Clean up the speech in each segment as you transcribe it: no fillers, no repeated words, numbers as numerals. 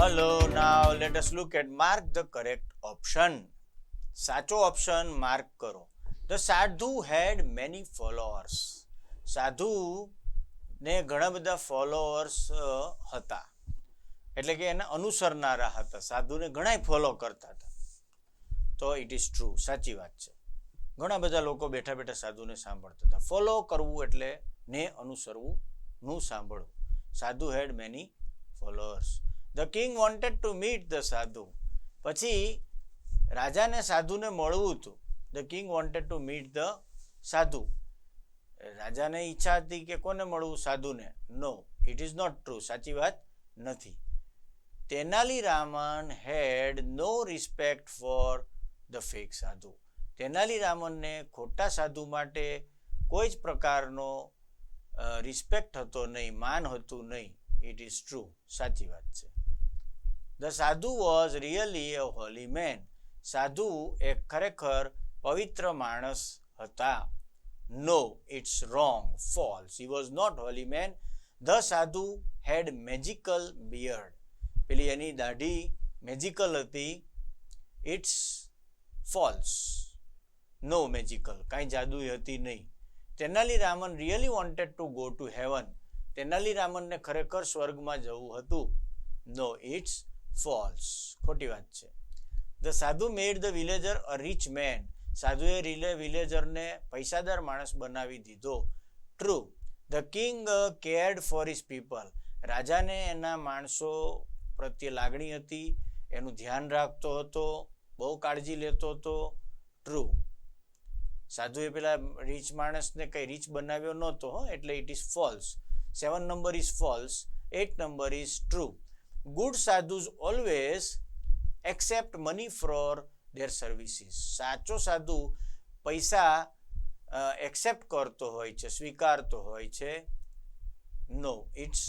Hello, now let us look at mark the correct option. સાચો option mark કરો. The સાધુ had many followers. સાધુ ને ઘણા બધા ફોલોઅર્સ હતા, એટલે કે એને અનુસરનારા હતા. સાધુને ઘણાય ફોલો કરતા હતા. તો ઇટ ઇઝ ટ્રુ, સાચી વાત છે. ઘણા બધા લોકો બેઠા બેઠા સાધુને સાંભળતા હતા. ફોલો કરવું એટલે ને અનુસરવું, નું સાંભળવું. Sadhu had many followers. The king wanted to meet the sadhu. પછી રાજાને સાધુને મળવું હતું. The king wanted to meet the sadhu. રાજાને ઈચ્છા હતી કે કોને મળવું? સાધુને. No, it is not true. સાચી વાત નથી. Tenali Raman had no respect for the fake sadhu. Tenali રામનને ખોટા સાધુ માટે કોઈ જ પ્રકારનો રિસ્પેક્ટ હતો નહીં, માન હતું નહીં. It is true. સાચી વાત છે. The sadhu was really a holy man. સાધુ એક ખરેખર પવિત્ર માણસ હતા. No, it's wrong. False. He was not holy man. The sadhu had magical beard. પેલી એની દાઢી મેજિકલ હતી. It's false. No magical. કાંઈ જાદુઈ હતી નહીં. Tenali Raman really wanted to go to heaven. Tenali રામનને ખરેખર સ્વર્ગમાં જવું હતું. No, it's false. ખોટી વાત છે. The sadhu made the villager a rich man. સાધુએ વિલેજરને પૈસાદાર માણસ બનાવી દીધો. True. The king cared for his people. રાજાને એના માણસો પ્રત્યે લાગણી હતી, એનું ધ્યાન રાખતો હતો, બહુ કાળજી લેતો હતો. True. સાધુએ પેલા રીચ માણસને કઈ રીચ બનાવ્યો નહોતો, એટલે it is false. 7 number is false. 8 number is true. Good sadhus always accept money for their services. સાચો સાધુ પૈસા એક્સેપ્ટ કરતો હોય છે, સ્વીકારતો હોય છે. No, it's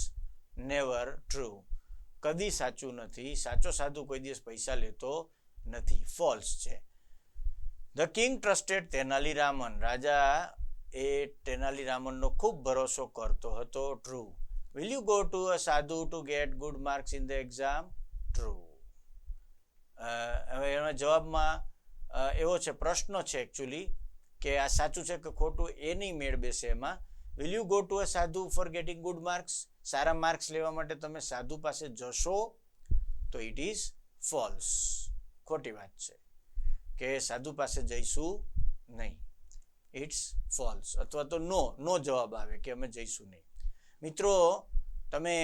never true. કદી સાચું નથી. સાચો સાધુ કોઈ દિવસ પૈસા લેતો નથી. ફોલ્સ છે. The king trusted Tenali Raman. રાજા એ તેનાલી રામનનો ખૂબ ભરોસો કરતો હતો. True. Will you go to a sadhu to get good marks in the exam? True. હવે એના જવાબમાં એવો છે, પ્રશ્ન છે એકચ્યુઅલી, કે આ સાચું છે કે ખોટું એ નહીં મેળ બેસે એમાં. Will you go to a sadhu for getting good marks? Sara marks લેવા માટે તમે સાધુ પાસે જશો? તો ઇટ ઇઝ ફોલ્સ. ખોટી વાત છે કે સાધુ પાસે જઈશું નહીં. It's false. અથવા તો નો જવાબ આવે કે અમે જઈશું નહીં. મિત્રો, તમે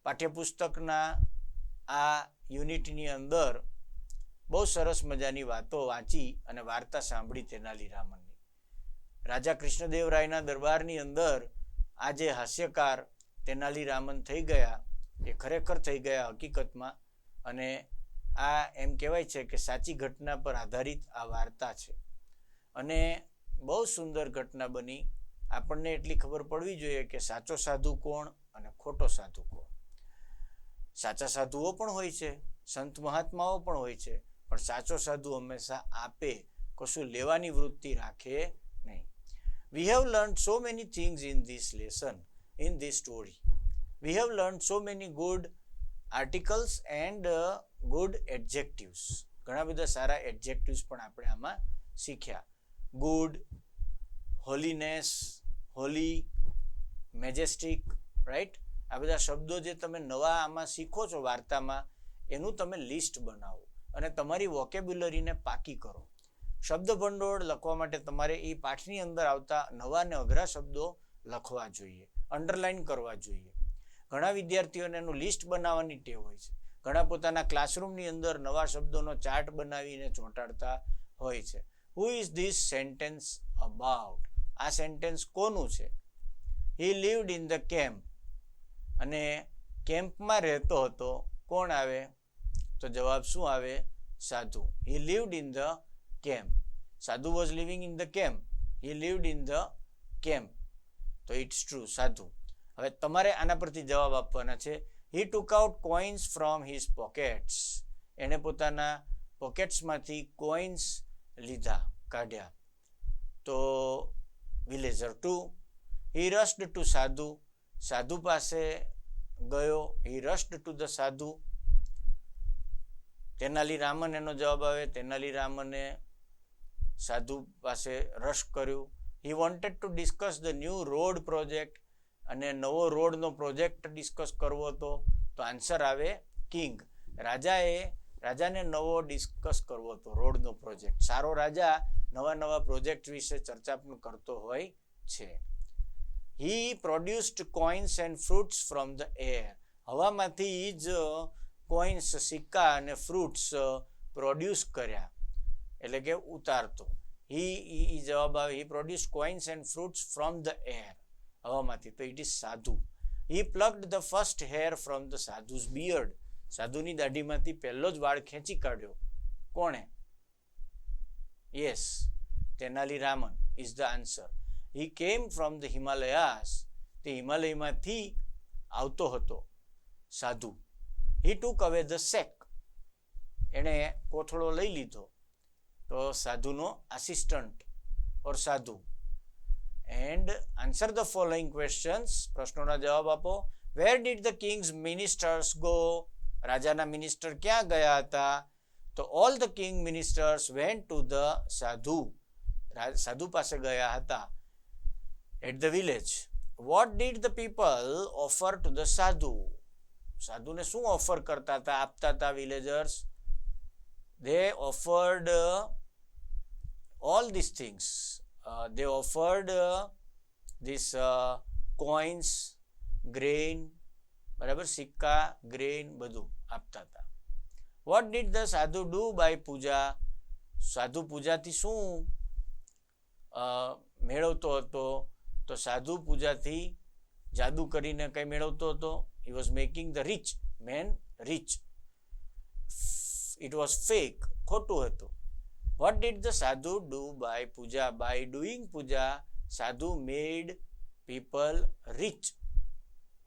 પાઠ્યપુસ્તકના આ યુનિટની અંદર બહુ સરસ મજાની વાતો વાંચી અને વાર્તા સાંભળી તેનાલી રામનની. રાજા કૃષ્ણદેવરાયના દરબારની અંદર આ જે હાસ્યકાર તેનાલી રામન થઈ ગયા, એ ખરેખર થઈ ગયા હકીકતમાં. અને આ એમ કહેવાય છે કે સાચી ઘટના પર આધારિત આ વાર્તા છે. અને બહુ સુંદર ઘટના બની. આપણને એટલી ખબર પડવી જોઈએ કે સાચો સાધુ કોણ અને ખોટો સાધુ કોણ. સાચા સાધુઓ પણ હોય છે, સંત મહાત્માઓ પણ હોય છે, પણ સાચો સાધુ હંમેશા આપે, કશું લેવાની વૃત્તિ રાખે નહીં. We have learned so many things in this lesson, in this story. We have learned so many good articles and good adjectives. ઘણા બધા સારા adjectives પણ આપણે આમાં શીખ્યા. Good, holiness, holy, majestic, right? આ બધા શબ્દો જે તમે નવા આમાં શીખો છો વાર્તામાં, એનું તમે લિસ્ટ બનાવો અને તમારી વોકેબ્યુલરીને પાકી કરો. શબ્દ ભંડોળ લખવા માટે તમારે એ પાઠની અંદર આવતા નવા અને અઘરા શબ્દો લખવા જોઈએ, અંડરલાઈન કરવા જોઈએ. ઘણા વિદ્યાર્થીઓને એનું લિસ્ટ બનાવવાની ટેવ હોય છે. ઘણા પોતાના ક્લાસરૂમની અંદર નવા શબ્દોનો ચાર્ટ બનાવીને ચોંટાડતા હોય છે. Who is this sentence about? આ સેન્ટેન્સ કોનું છે? He lived in the camp. અને કેમ્પમાં રહેતો હતો. કોણ આવે? તો જવાબ શું આવે? સાધુ. He lived in the camp. Sadhu was living in the camp. He lived in the camp. તો it's true, સાધુ. હવે તમારે આના પરથી જવાબ આપવાના છે. He took out coins from his pockets. એને પોતાના પોકેટ્સમાંથી કોઇન્સ લીધા, કાઢ્યા. તો વિલેજર 2. He rushed to સાધુ. સાધુ પાસે ગયો? હી રશ્ડ ટુ ધ સાધુ. તેનાલી રામન એનો જવાબ આવે. તેનાલી રામને સાધુ પાસે રશ કર્યું. He wanted to discuss the new road project, અને નવો રોડનો પ્રોજેક્ટ ડિસ્કસ કરવો હતો. તો આન્સર આવે કિંગ. રાજાને નવો ડિસ્કસ કરવો હતો રોડનો પ્રોજેક્ટ. સારો રાજા નવા પ્રોજેક્ટ વિશે ચર્ચા પણ કરતો હોય છે. He produced coins and fruits from the air. હવામાંથી જ કોઇન્સ, સિક્કા અને ફ્રૂટ્સ પ્રોડ્યુસ કર્યા, એટલે કે ઉતારતો. હી જવાબ આવે. He produce coins and fruits from the air, હવામાંથી. તો it is sadhu. He plucked the first hair from the sadhu's beard. સાધુની દાઢીમાંથી પહેલો જ વાળ ખેંચી કાઢ્યો. કોણે? Yes, Tenali Raman is the answer. He came from the Himalayas. તે હિમાલયમાંથી આવતો હતો સાધુ. હી ટુક અવે ધ સેક. એણે કોથળો લઈ લીધો. તો સાધુનો assistant or sadhu. And answer the following questions. પ્રશ્નોના જવાબ આપો. Where did the king's ministers go. રાજાના મિનિસ્ટર ક્યાં ગયા હતા? તો all the king ministers went to the sadhu. સાધુ પાસે ગયા હતા. At the village. What did the people offer to the sadhu. સાધુને શું ઓફર કરતા હતા, આપતા હતા villagers? They offered all these things. They offered these coins, grain, બરાબર, સિક્કા, ગ્રેન, બધું આપતા હતા. What did the sadhu do by puja? સાધુ પૂજાથી શું મેળવતો હતો? તો સાધુ પૂજાથી જાદુ કરીને કઈ મેળવતો હતો? He was making the rich man rich. It was fake, ખોટું હતું. What did the sadhu do by puja? By doing puja, sadhu made people rich.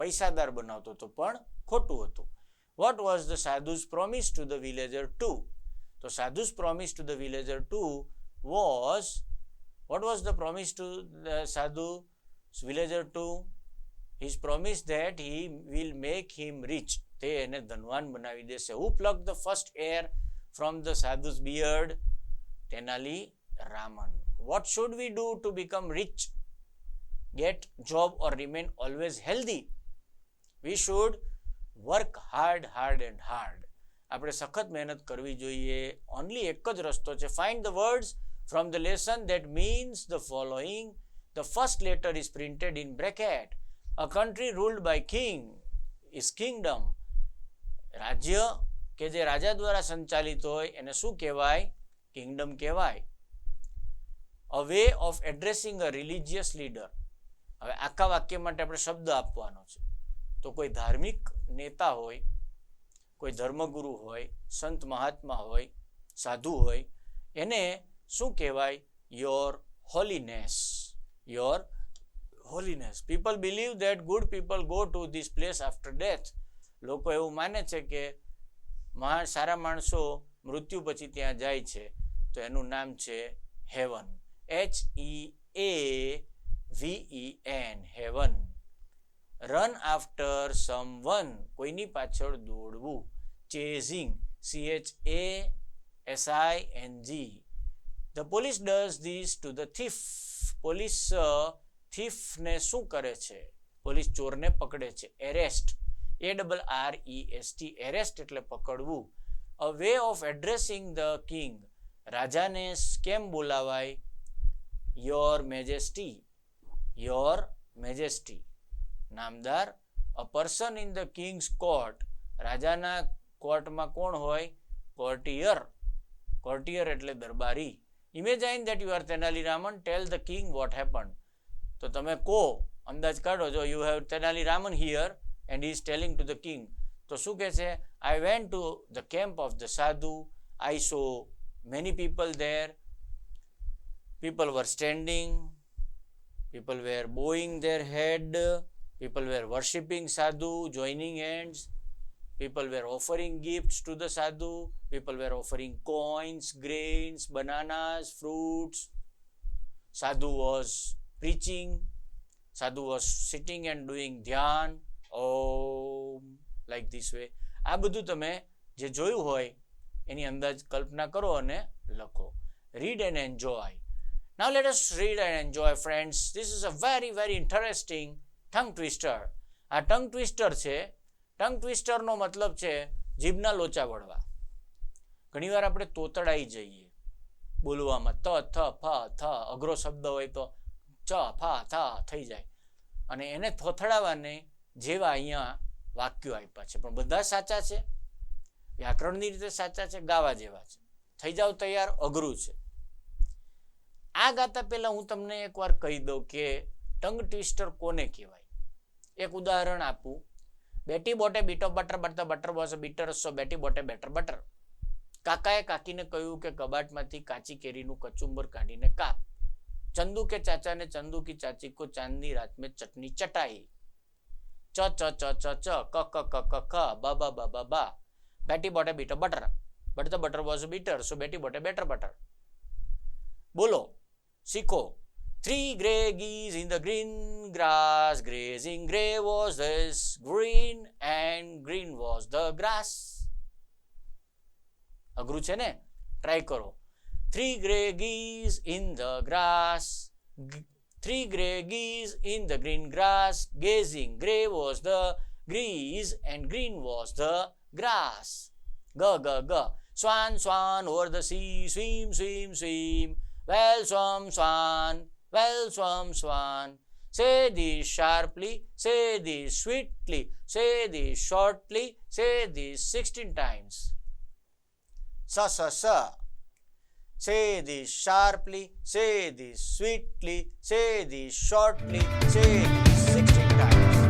પૈસાદાર બનાવતો હતો, પણ ખોટું હતું. What was the sadhu's promise to the villager too? તો sadhu's promise to the villager too was, what was the promise to the sadhu's villager too? His promise that he will make him rich. તે એને ધનવાન બનાવી દેશે. Who plucked the first hair from the sadhu's beard? Tenali Raman. What should we do to become rich, get job or remain always healthy? We should work hard and hard. આપણે સખત મહેનત કરવી જોઈએ. ઓનલી એક જ રસ્તો છે. Find the words from the lesson that means the following. The first letter is printed in bracket. A country ruled by king is kingdom. રાજ્ય કે જે રાજા દ્વારા સંચાલિત હોય એને શું કહેવાય? કિંગડમ કહેવાય. A way of addressing a religious leader. હવે આખા વાક્ય માટે આપણે શબ્દ આપવાનો છે. તો કોઈ ધાર્મિક નેતા હોય, કોઈ ધર્મગુરુ હોય, સંત મહાત્મા હોય, સાધુ હોય, એને શું કહેવાય? Your Holiness. Your Holiness. People believe that good people go to this place after death. લોકો એવું માને છે કે સારા માણસો મૃત્યુ પછી ત્યાં જાય છે. તો એનું નામ છે heaven. HEAVEN, heaven. Run after someone. કોઈની પાછળ દોડવું. Chasing. CHASING. The police does this to the thief. Police થીફને શું કરે છે? પોલીસ ચોરને પકડે છે. એરેસ્ટ. ARREST. એરેસ્ટ એટલે પકડવું. A way of addressing the king. રાજાને કેમ બોલાવાય? Your majesty. Your majesty. નામદાર. A person in the king's court. રાજાના કોર્ટમાં કોણ હોય? કોર્ટિયર. કોર્ટિયર એટલે દરબારી. Imagine that you are Tenali Raman. Tell the king what happened. તો તમે કહો, અંદાજ કાઢો. જો you have Tenali Raman here and he is telling to the king. તો શું કહે છે? I went to the camp of the sadhu. I saw many people there. People were standing. People were bowing their head. People were worshipping sadhu, joining hands. People were offering gifts to the sadhu. People were offering coins, grains, bananas, fruits. Sadhu was preaching. Sadhu was sitting and doing dhyan. Oh. Like this way. આ બધું તમે જે જોયું હોય એની અંદાજ કલ્પના કરો અને લખો. Read and enjoy. Now let us read and enjoy, friends. This is a very, very interesting tongue twister. આ ટંગ ટ્વિસ્ટર છે. ટંગ ટ્વિસ્ટરનો મતલબ છે જીભના લોચા વળવા. ઘણીવાર આપણે તોતડાઈ જઈએ બોલવામાં. ત, થ, ફ, થ અઘરો શબ્દ હોય તો ચ, ફ, થ થઈ જાય. અને એને થોથડાવાને જેવા અહીંયા વાક્યો આપ્યા છે, પણ બધા સાચા છે, વ્યાકરણની રીતે સાચા છે, ગાવા જેવા છે. થઈ જાવ તૈયાર, અઘરું છે. આ ગાતા પહેલા હું તમને એકવાર કહી દઉં કે ટંગ ટ્વિસ્ટર કોને કહેવાય. એક ઉદાહરણ આપું. Betty Botter bit of butter but the butter was a bitter, so Betty Botter better butter. કાકાએ કાકીને કહ્યું કે કબાટમાંથી કાચી કેરીનું કચુંબર કાઢીને કાપ. ચંદુ કે ચાચા ને ચંદુ કી ચાચી કો ચાંદની રાત में चटनी चटाई. ચ ચ ચ ચ ચ ક ક ક ક ક બ બ બ બ બ. Betty Botter bit of butter but the butter was a bitter, so Betty Botter better butter. બોલો, શીખો. 3 grey geese in the green grass grazing. Grey was this green and green was the grass. અઘરું છે ને, try કરો. 3 grey geese in the grass. 3 grey geese in the green grass gazing. Grey was the geese and green was the grass. G g g. Swan swan over the sea, swim swim swim. Well swum swan, well swum swan. Say this sharply, say this sweetly, say this shortly, say this 16 times. Sa sa sa. Say this sharply, say this sweetly, say this shortly, say this 16 times.